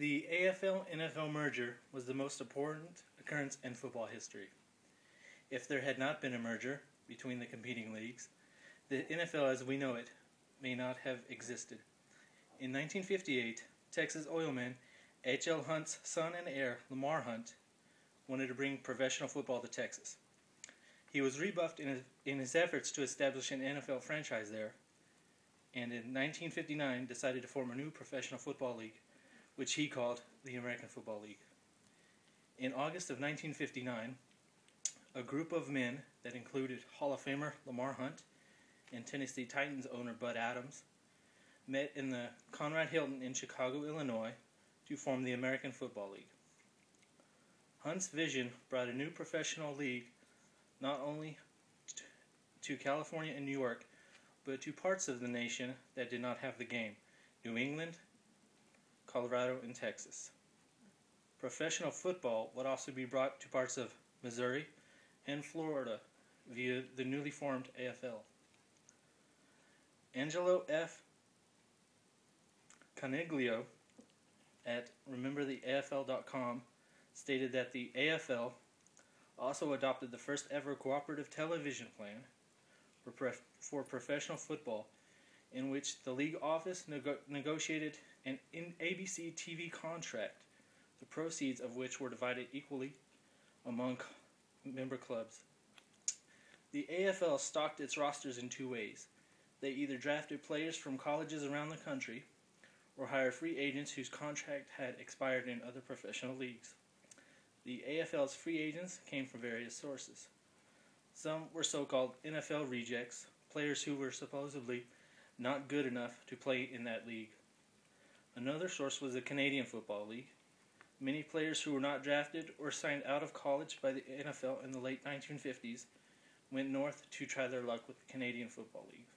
The AFL-NFL merger was the most important occurrence in football history. If there had not been a merger between the competing leagues, the NFL as we know it may not have existed. In 1958, Texas oilman H.L. Hunt's son and heir, Lamar Hunt, wanted to bring professional football to Texas. He was rebuffed in his efforts to establish an NFL franchise there, and in 1959 decided to form a new professional football league, which he called the American Football League. In August of 1959, a group of men that included Hall of Famer Lamar Hunt and Tennessee Titans owner Bud Adams met in the Conrad Hilton in Chicago, Illinois, to form the American Football League. Hunt's vision brought a new professional league not only to California and New York, but to parts of the nation that did not have the game: New England, Colorado, and Texas. Professional football would also be brought to parts of Missouri and Florida via the newly formed AFL. Angelo F. Coniglio at RememberTheAFL.com stated that the AFL also adopted the first ever cooperative television plan for professional football, in which the league office negotiated an ABC TV contract, the proceeds of which were divided equally among member clubs. The AFL stocked its rosters in two ways. They either drafted players from colleges around the country or hired free agents whose contract had expired in other professional leagues. The AFL's free agents came from various sources. Some were so-called NFL rejects, players who were supposedly not good enough to play in that league. Another source was the Canadian Football League. Many players who were not drafted or signed out of college by the NFL in the late 1950s went north to try their luck with the Canadian Football League.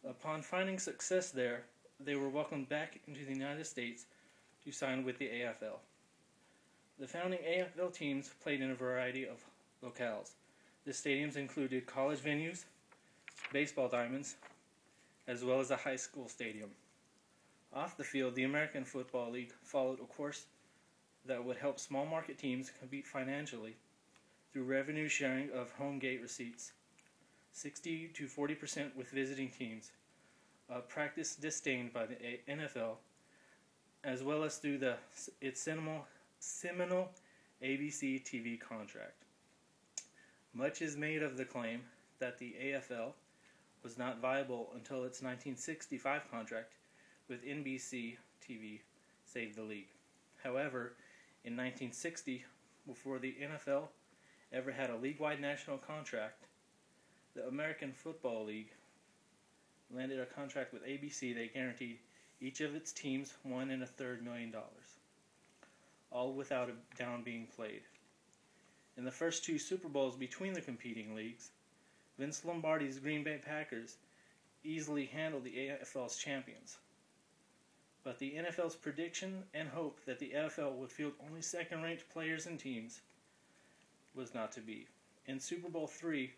Upon finding success there, they were welcomed back into the United States to sign with the AFL. The founding AFL teams played in a variety of locales. The stadiums included college venues, baseball diamonds, as well as a high school stadium. Off the field, the American Football League followed a course that would help small market teams compete financially through revenue sharing of home gate receipts, 60 to 40% with visiting teams, a practice disdained by the NFL, as well as through its seminal ABC TV contract. Much is made of the claim that the AFL was not viable until its 1965 contract with NBC TV saved the league. However, in 1960, before the NFL ever had a league-wide national contract, the American Football League landed a contract with ABC that guaranteed each of its teams $1.33 million, all without a down being played. In the first two Super Bowls between the competing leagues, Vince Lombardi's Green Bay Packers easily handled the AFL's champions. But the NFL's prediction and hope that the AFL would field only second-ranked players and teams was not to be. In Super Bowl III,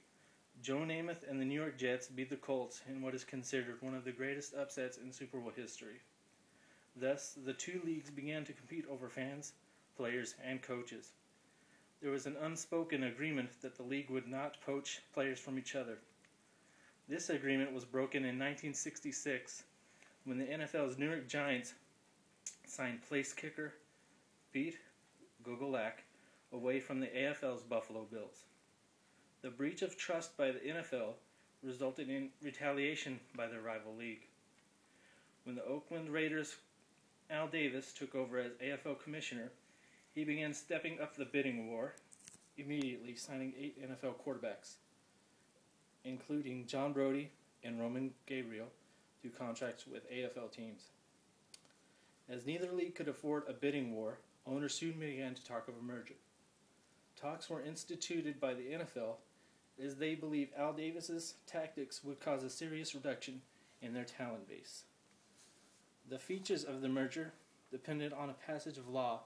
Joe Namath and the New York Jets beat the Colts in what is considered one of the greatest upsets in Super Bowl history. Thus, the two leagues began to compete over fans, players, and coaches. There was an unspoken agreement that the league would not poach players from each other. This agreement was broken in 1966 when the NFL's New York Giants signed place kicker Pete Gogolak away from the AFL's Buffalo Bills. The breach of trust by the NFL resulted in retaliation by their rival league. When the Oakland Raiders' Al Davis took over as AFL commissioner, he began stepping up the bidding war, immediately signing 8 NFL quarterbacks, including John Brody and Roman Gabriel, to contracts with AFL teams. As neither league could afford a bidding war, owners soon began to talk of a merger. Talks were instituted by the NFL as they believed Al Davis's tactics would cause a serious reduction in their talent base. The features of the merger depended on a passage of law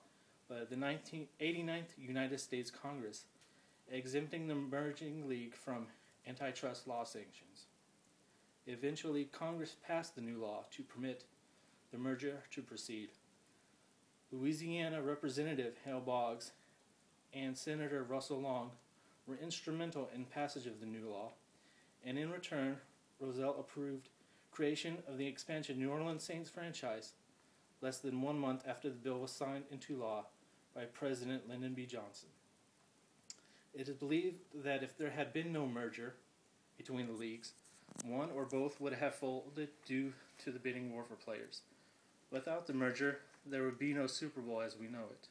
by the 89th United States Congress, exempting the merging league from antitrust law sanctions. Eventually, Congress passed the new law to permit the merger to proceed. Louisiana Representative Hale Boggs and Senator Russell Long were instrumental in passage of the new law, and in return, Rozelle approved creation of the expansion New Orleans Saints franchise less than 1 month after the bill was signed into law by President Lyndon B. Johnson. It is believed that if there had been no merger between the leagues, one or both would have folded due to the bidding war for players. Without the merger, there would be no Super Bowl as we know it.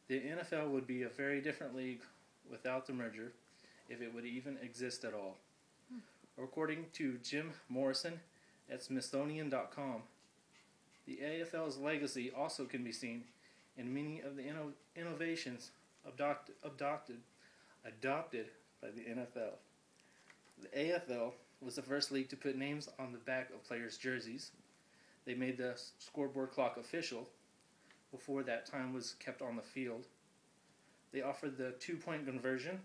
The NFL would be a very different league without the merger, if it would even exist at all. According to Jim Morrison at Smithsonian.com, the AFL's legacy also can be seen in many of the innovations adopted by the NFL. The AFL was the first league to put names on the back of players' jerseys. They made the scoreboard clock official. Before that, time was kept on the field. They offered the 2-point conversion,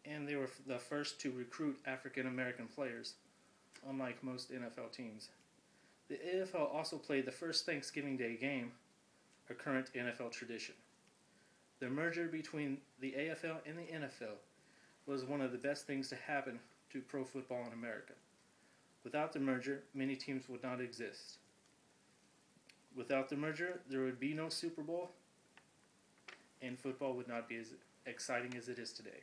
and they were the first to recruit African American players, unlike most NFL teams. The AFL also played the first Thanksgiving Day game, a current NFL tradition. The merger between the AFL and the NFL was one of the best things to happen to pro football in America. Without the merger, many teams would not exist. Without the merger, there would be no Super Bowl, and football would not be as exciting as it is today.